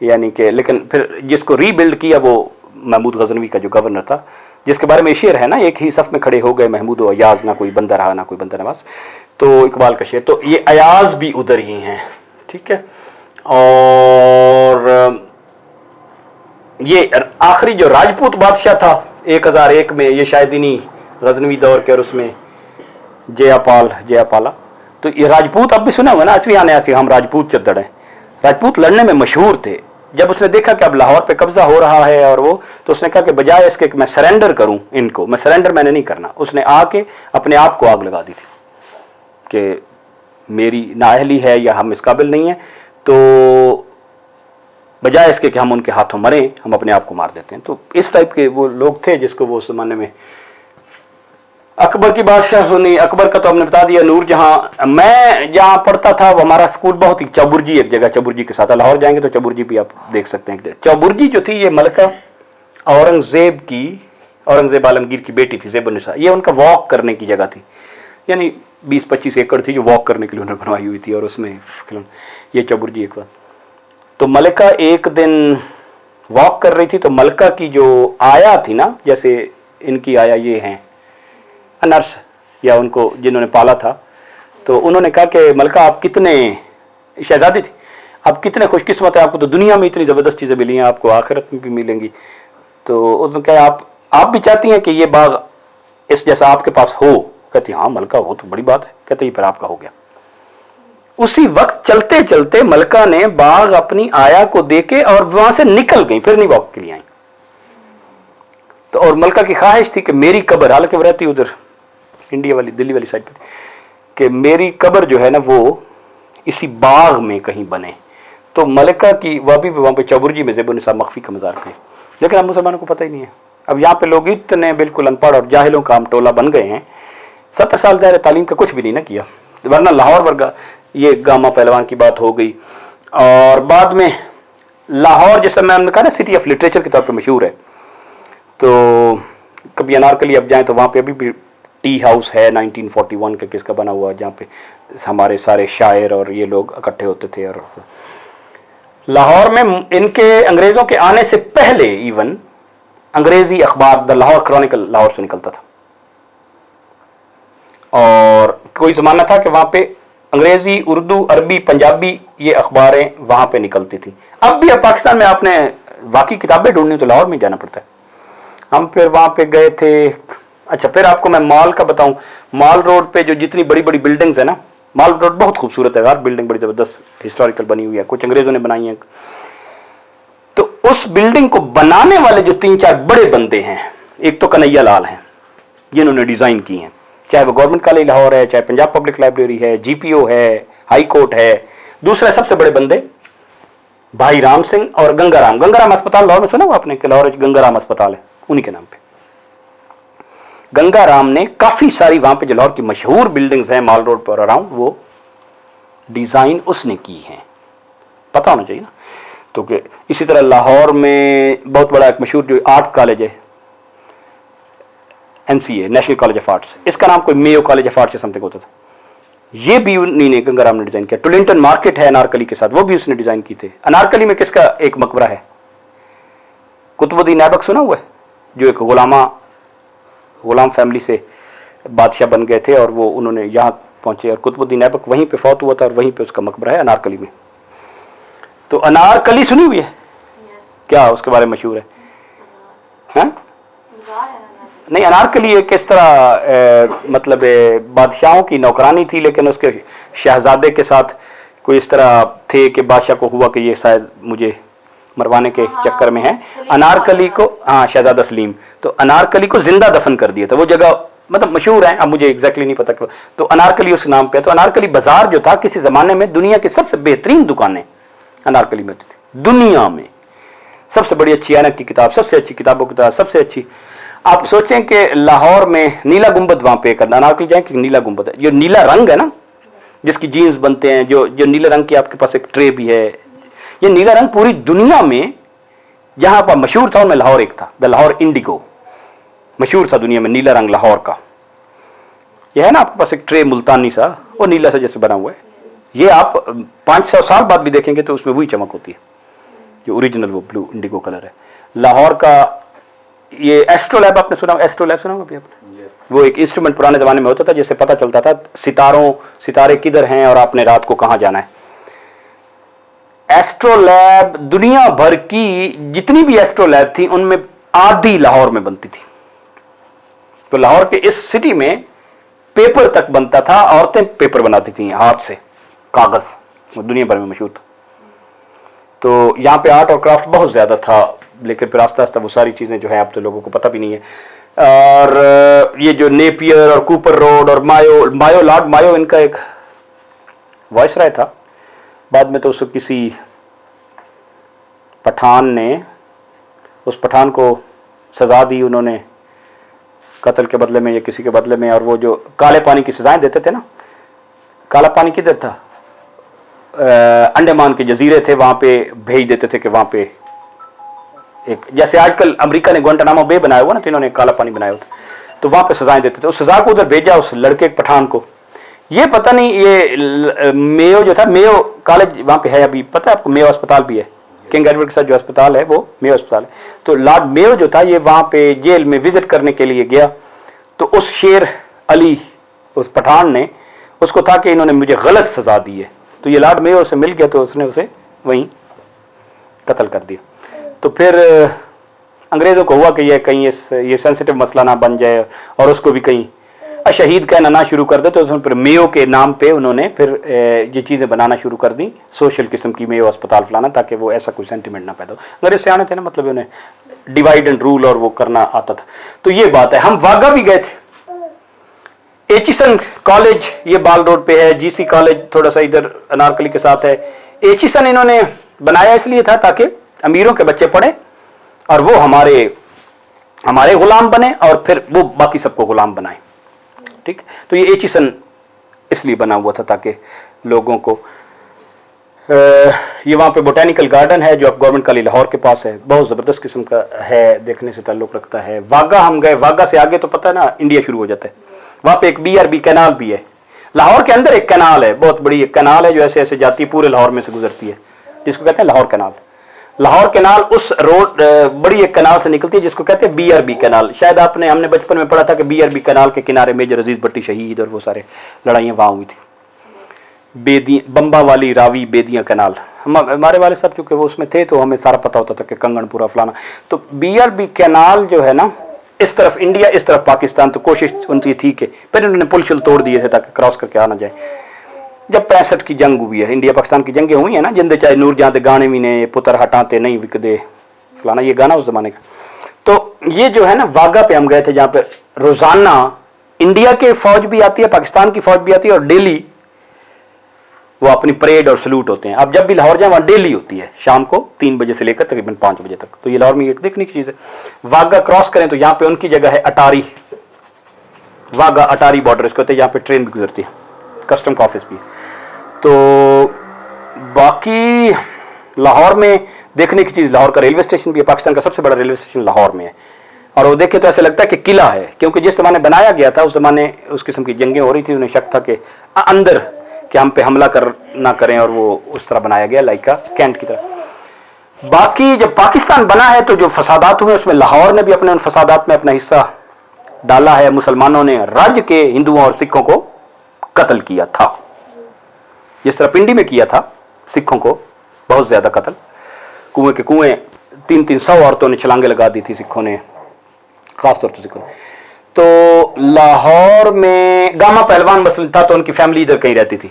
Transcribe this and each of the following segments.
یعنی کہ لیکن پھر جس کو ری بلڈ کیا وہ محمود غزنوی کا جو گورنر تھا، جس کے بارے میں شعر ہے نا، ایک ہی صف میں کھڑے ہو گئے محمود و ایاز، نہ کوئی بندہ رہا نہ کوئی بندہ نواز، تو اقبال کا شعر. تو یہ ایاز بھی ادھر ہی ہیں، ٹھیک ہے. اور یہ آخری جو راجپوت بادشاہ تھا 1001 میں، یہ شاید انہی غزنوی دور کے، اور اس میں جیا پالا. تو یہ راجپوت اب بھی سنا ہوا نا، اسوی آنے ایسی ہم راجپوت چدڑ ہیں. راجپوت لڑنے میں مشہور تھے. جب اس نے دیکھا کہ اب لاہور پہ قبضہ ہو رہا ہے اور وہ، تو اس نے کہا کہ بجائے اس کے کہ میں سرنڈر کروں ان کو، میں سرنڈر میں نے نہیں کرنا. اس نے آ کے اپنے آپ کو آگ لگا دی تھی کہ میری نااہلی ہے یا ہم اس قابل نہیں ہیں، تو بجائے اس کے کہ ہم ان کے ہاتھوں مریں، ہم اپنے آپ کو مار دیتے ہیں. تو اس ٹائپ کے وہ لوگ تھے جس کو وہ اس زمانے میں. اکبر کی بادشاہ سنی، اکبر کا تو ہم نے بتا دیا. نور جہاں، میں جہاں پڑھتا تھا وہ ہمارا اسکول بہت ہی چابرجی ایک جگہ، چابرجی کے ساتھ لاہور جائیں گے تو چابرجی بھی آپ دیکھ سکتے ہیں. چابرجی جو تھی یہ ملکہ اورنگزیب عالمگیر کی بیٹی تھی، زیب النساء. یہ ان کا واک کرنے کی جگہ تھی، یعنی 20-25 ایکڑ تھی جو واک کرنے کے لیے انہوں نے بنوائی ہوئی تھی، اور اس میں یہ چابرجی ایک بات. تو ملکہ ایک دن واک کر رہی تھی، تو ملکہ کی جو آیا تھی نا، جیسے ان کی آیا یہ ہیں نرس یا ان کو جنہوں نے پالا تھا، تو انہوں نے کہا کہ ملکہ آپ کتنے، شہزادی تھی، آپ کتنے خوش قسمت ہیں، آپ کو تو دنیا میں اتنی زبردست چیزیں ملی ہیں، آپ کو آخرت میں بھی ملیں گی. تو اس نے کہا آپ بھی چاہتی ہیں کہ یہ باغ اس جیسا آپ کے پاس ہو؟ کہتی ہاں ملکہ ہو تو بڑی بات ہے. کہتے ہی پھر آپ کا ہو گیا. اسی وقت چلتے چلتے ملکہ نے باغ اپنی آیا کو دیکھے اور وہاں سے نکل گئی، پھر نہیں واک کے لیے آئیں. تو اور ملکہ کی خواہش تھی کہ میری قبر، حالانکہ وہ رہتی ادھر انڈیا والی دلی والی سائڈ پہ، کہ میری قبر جو ہے نا وہ اسی باغ میں کہیں بنے. تو ملکہ کی وہ بھی وہاں پہ چابرجی میں زیب النساء مخفی کا مزار تھے. لیکن اب مسلمانوں کو پتہ ہی نہیں ہے. اب یہاں پہ لوگ اتنے بالکل ان پڑھ اور جاہلوں کا ہم ٹولہ بن گئے ہیں. 70 سال دائرہ تعلیم کا کچھ بھی نہیں نہ کیا، ورنہ لاہور ورگا یہ گاما پہلوان کی بات ہو گئی. اور بعد میں لاہور جیسا میں نے کہا نا سٹی آف لٹریچر کے طور پہ مشہور ہے. تو کبھی انارکلی اب جائیں تو وہاں پہ ابھی بھی ٹی ہاؤس ہے 1941 کا کس کا بنا ہوا، جہاں پہ ہمارے سارے شاعر اور یہ لوگ اکٹھے ہوتے تھے. اور لاہور میں ان کے انگریزوں کے آنے سے پہلے ایون انگریزی اخبار دا لاہور کرونیکل لاہور سے نکلتا تھا. اور کوئی زمانہ تھا کہ وہاں پہ انگریزی، اردو، عربی، پنجابی یہ اخباریں وہاں پہ نکلتی تھیں. اب بھی اب پاکستان میں آپ نے واقعی کتابیں ڈھونڈنی تو لاہور میں جانا پڑتا ہے. ہم پھر وہاں پہ گئے تھے. اچھا پھر آپ کو میں مال کا بتاؤں. مال روڈ پہ جو جتنی بڑی بڑی بلڈنگز ہیں نا، مال روڈ بہت خوبصورت ہے، ہر بلڈنگ بڑی زبردست ہسٹوریکل بنی ہوئی ہے، کچھ انگریزوں نے بنائی ہیں. تو اس بلڈنگ کو بنانے والے جو 3-4 بڑے بندے ہیں، ایک تو کنہیا لال ہیں جنہوں نے ڈیزائن کی ہیں، چاہے وہ گورنمنٹ کالج لاہور ہے، چاہے پنجاب پبلک لائبریری ہے، جی پی او ہے، ہائی کورٹ ہے. دوسرے سب سے بڑے بندے بھائی رام سنگھ اور گنگا رام اسپتال لاہور میں سنا ہوا آپ نے کہ لاہور گنگا رام اسپتال ہے، انہی کے نام پہ. گنگا رام نے کافی ساری وہاں پہ جو لاہور کی مشہور بلڈنگز ہیں مال روڈ پر اراؤنڈ، وہ ڈیزائن اس نے کی ہیں. پتہ ہونا چاہیے نا. تو کہ اسی طرح لاہور میں بہت بڑا ایک مشہور جو آرٹ کالج ہے NCA national college of arts, اس کا نام کوئی میو کالج آف آرٹس یا سم تھنگ ہوتا تھا. یہ بھی انہی نے گنگا رام نے ڈیزائن کیا. ٹولنٹن مارکیٹ ہے انارکلی کے ساتھ، وہ بھی اس نے ڈیزائن کی تھے. انارکلی میں کس کا ایک مقبرہ ہے؟ قطب الدین ایبک سنا ہوا ہے، جو ایک غلام فیملی سے بادشاہ بن گئے تھے، اور وہ انہوں نے یہاں پہنچے، اور قطب الدین ایبک وہیں پہ فوت ہوا تھا، اور وہیں پہ اس کا مقبرہ ہے انارکلی میں. تو انارکلی سنی ہوئی ہے؟ کیا اس کے بارے میں مشہور ہے؟ ہاں نہیں، انارکلی ایک اس طرح مطلب بادشاہوں کی نوکرانی تھی، لیکن اس کے شہزادے کے ساتھ کوئی اس طرح تھے کہ بادشاہ کو ہوا کہ یہ شاید مجھے مروانے کے چکر میں ہے. انارکلی کو، ہاں شہزادہ سلیم، تو انارکلی کو زندہ دفن کر دیا تھا. وہ جگہ مطلب مشہور ہے، اب مجھے ایگزیکٹلی نہیں پتا. تو انارکلی اس نام پہ. تو انارکلی بازار جو تھا کسی زمانے میں دنیا کی سب سے بہترین دکانیں انارکلی میں ہوتی تھی. دنیا میں سب سے بڑی اچھی اینک کی کتاب، سب سے اچھی کتابوں کی کتاب، سب سے اچھی. آپ سوچیں کہ لاہور میں نیلا گنبد، وہاں پہ کرنا انارکلی جائیں کہ نیلا گنبد ہے، جو نیلا رنگ ہے نا جس کی جینز بنتے ہیں، جو نیلا رنگ کی آپ کے پاس ایک ٹرے بھی ہے. یہ نیلا رنگ پوری دنیا میں جہاں پر مشہور تھا ان میں لاہور ایک تھا. دا لاہور انڈیگو مشہور تھا دنیا میں، نیلا رنگ لاہور کا. یہ ہے نا آپ کے پاس ایک ٹرے ملتانی سا، وہ نیلا سا جیسے بنا ہوا ہے. یہ آپ 500 سال بعد بھی دیکھیں گے تو اس میں وہی چمک ہوتی ہے. جو اوریجنل وہ بلو انڈیگو کلر ہے. لاہور کا یہ ایسٹرو لیب آپ نے سنا, ایسٹرو لیب سنا ابھی آپ نے؟ وہ ایک انسٹرومنٹ پرانے زمانے میں ہوتا تھا جس سے پتہ چلتا تھا ستارے کدھر ہیں اور آپ نے رات کو کہاں جانا ہے. ایسٹرو لیب دنیا بھر کی جتنی بھی ایسٹرو لیب تھی ان میں آدھی لاہور میں بنتی تھی. تو لاہور کے اس سٹی میں پیپر تک بنتا تھا, عورتیں پیپر بناتی تھیں ہاتھ سے, کاغذ, وہ دنیا بھر میں مشہور تھا. تو یہاں پہ آرٹ اور کرافٹ بہت زیادہ تھا, لیکن پھر آہستہ آہستہ وہ ساری چیزیں جو ہے اب تو لوگوں کو پتہ بھی نہیں ہے. اور یہ جو نیپیئر اور کوپر روڈ اور مایو لارڈ مایو ان کا ایک وائس رائے تھا, بعد میں تو اس کو کسی پٹھان نے اس پٹھان کو سزا دی انہوں نے قتل کے بدلے میں یا کسی کے بدلے میں. اور وہ جو کالے پانی کی سزائیں دیتے تھے نا, کالا پانی کدھر تھا؟ انڈمان کے جزیرے تھے, وہاں پہ بھیج دیتے تھے کہ وہاں پہ ایک جیسے آج کل امریکہ نے گوانٹانامو بے بنایا ہوا نا, تو انہوں نے کالا پانی بنایا ہوتا, تو وہاں پہ سزائیں دیتے تھے. اس سزا کو ادھر بھیجا اس لڑکے پٹھان کو. یہ پتہ نہیں یہ میو جو تھا, میو کالج وہاں پہ ہے ابھی, پتہ ہے آپ کو؟ میو اسپتال بھی ہے, کنگ ایڈورڈ کے ساتھ جو اسپتال ہے وہ میو اسپتال ہے. تو لارڈ میو جو تھا یہ وہاں پہ جیل میں وزٹ کرنے کے لیے گیا, تو اس شیر علی اس پٹھان نے اس کو تھا کہ انہوں نے مجھے غلط سزا دی ہے, تو یہ لارڈ میو سے مل گیا تو اس نے اسے وہیں قتل کر دیا. تو پھر انگریزوں کو ہوا کہ یہ کہیں یہ سینسٹیو مسئلہ نہ بن جائے اور اس کو بھی کہیں شہید کہنا نہ شروع کر دے, تو اس نے پھر میو کے نام پہ انہوں نے پھر یہ چیزیں بنانا شروع کر دیں, سوشل قسم کی میو اسپتال فلانا, تاکہ وہ ایسا کوئی سینٹیمنٹ نہ پیدا ہو. انگریز سیانے تھے نا, مطلب انہیں ڈیوائڈ اینڈ رول اور وہ کرنا آتا تھا. تو یہ بات ہے. ہم واگا بھی گئے تھے, ایچیسن کالج یہ بال روڈ پہ ہے, جی سی کالج تھوڑا سا ادھر انارکلی کے ساتھ ہے. ایچیسن انہوں نے بنایا اس لیے تھا تاکہ امیروں کے بچے پڑھیں اور وہ ہمارے غلام بنے اور پھر وہ باقی سب کو غلام بنائیں. ٹھیک, تو یہ ایچیسن اس لیے بنا ہوا تھا تاکہ لوگوں کو یہ وہاں پہ بوٹینیکل گارڈن ہے جو اب گورنمنٹ کالج لاہور کے پاس ہے, بہت زبردست قسم کا ہے, دیکھنے سے تعلق رکھتا ہے. واگا ہم گئے, واگا سے آگے تو پتہ ہے نا انڈیا شروع ہو جاتا ہے. وہاں پہ ایک BRB کینال بھی ہے. لاہور کے اندر ایک کینال ہے, بہت بڑی ایک کینال ہے جو ایسے ایسے جاتی ہے, پورے لاہور میں سے گزرتی ہے, جس کو کہتے ہیں لاہور کینال. لاہور کینال اس روڈ بڑی ایک کینال سے نکلتی ہے جس کو کہتے ہیں BRB کینال. شاید ہم نے بچپن میں پڑھا تھا کہ BRB کینال کے کنارے میجر عزیز بٹی شہید اور وہ سارے لڑائیاں وہاں ہوئی تھی. بمبا والی راوی بیدیاں کینال, ہمارے والے صاحب چونکہ وہ اس میں تھے تو ہمیں سارا پتہ ہوتا تھا کہ کنگن پورا فلانا. تو BRB کینال جو ہے نا, اس طرف انڈیا اس طرف پاکستان, تو کوشش ان کی تھی کہ پھر انہوں نے پل شل توڑ دیے تھے تاکہ کراس کر کے آنا جائے. جب 65 کی جنگ ہوئی ہے, انڈیا پاکستان کی جنگیں ہوئی ہیں نا, جندے چاہے نور جہاں دے گانے بھی نے, پتر ہٹاتے نہیں وکدے فلانا, یہ گانا اس زمانے کا. تو یہ جو ہے نا واگا پہ ہم گئے تھے, جہاں پہ روزانہ انڈیا کے فوج بھی آتی ہے, پاکستان کی فوج بھی آتی ہے, اور ڈیلی وہ اپنی پریڈ اور سلوٹ ہوتے ہیں. اب جب بھی لاہور جائیں وہاں ڈیلی ہوتی ہے شام کو 3 بجے سے لے کر تقریباً 5 بجے تک. تو یہ لاہور میں ایک دیکھنے کی چیز ہے. واگا کراس کریں تو یہاں پہ ان کی جگہ ہے اٹاری, واگا اٹاری بارڈر اس کو ہوتے ہیں, یہاں پہ ٹرین بھی گزرتی ہے, کسٹم کا آفس بھی ہے. تو باقی لاہور میں دیکھنے کی چیز, لاہور کا ریلوے اسٹیشن بھی ہے, پاکستان کا سب سے بڑا ریلوے اسٹیشن لاہور میں ہے. اور وہ دیکھے تو ایسا لگتا ہے کہ قلعہ ہے, کیونکہ جس زمانے بنایا گیا تھا اس زمانے اس قسم کی جنگیں ہو رہی تھی, انہیں شک تھا کہ اندر کہ ہم پہ حملہ نہ کریں, اور وہ اس طرح بنایا گیا لائکا کینٹ کی طرح. باقی جب پاکستان بنا ہے تو جو فسادات ہوئے اس میں لاہور نے بھی اپنے ان فسادات میں اپنا حصہ ڈالا ہے. مسلمانوں نے رج کے ہندوؤں اور سکھوں کو قتل کیا تھا, جس طرح پنڈی میں کیا تھا سکھوں کو بہت زیادہ قتل. کنویں کے کنویں 300 عورتوں نے چھلانگیں لگا دی تھی سکھوں نے, خاص طور پر سکھوں نے. تو لاہور میں گاما پہلوان مثلا تھا, تو ان کی فیملی ادھر کہیں رہتی تھی.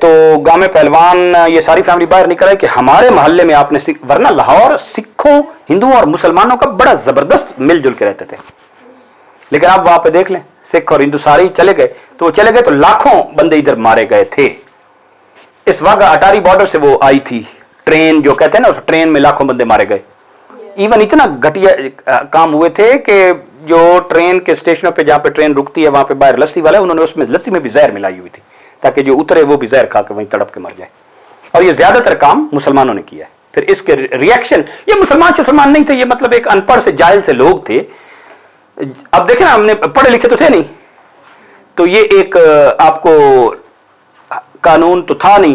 تو گامے پہلوان یہ ساری فیملی باہر نکل آئی کہ ہمارے محلے میں آپ نے ورنہ لاہور سکھوں ہندوؤں اور مسلمانوں کا بڑا زبردست مل جل کے رہتے تھے. لیکن آپ وہاں پہ دیکھ لیں سکھ اور ہندو سارے چلے گئے, تو وہ چلے گئے تو لاکھوں بندے ادھر مارے گئے تھے. اس واگا اٹاری بارڈر سے وہ آئی تھی ٹرین, جو کہتے ہیں نا, اس ٹرین میں لاکھوں بندے مارے گئے. ایون اتنا گھٹیا کام ہوئے تھے کہ جو ٹرین کے اسٹیشنوں پہ جہاں پہ ٹرین رکتی ہے وہاں پہ باہر لسی والا ہے, انہوں نے اس میں لسی میں بھی زہر ملائی ہوئی تھی تاکہ جو اترے وہ بھی زہر کھا کے وہیں تڑپ کے مر جائے. اور یہ زیادہ تر کام مسلمانوں نے کیا ہے. پھر اس کے ریئیکشن, یہ مسلمان نہیں تھے, یہ مطلب ایک ان پڑھ سے جاہل سے لوگ تھے. اب دیکھیں نا, ہم نے پڑھے لکھے تو تھے نہیں, تو یہ ایک آپ کو قانون تو تھا نہیں,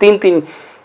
3-3,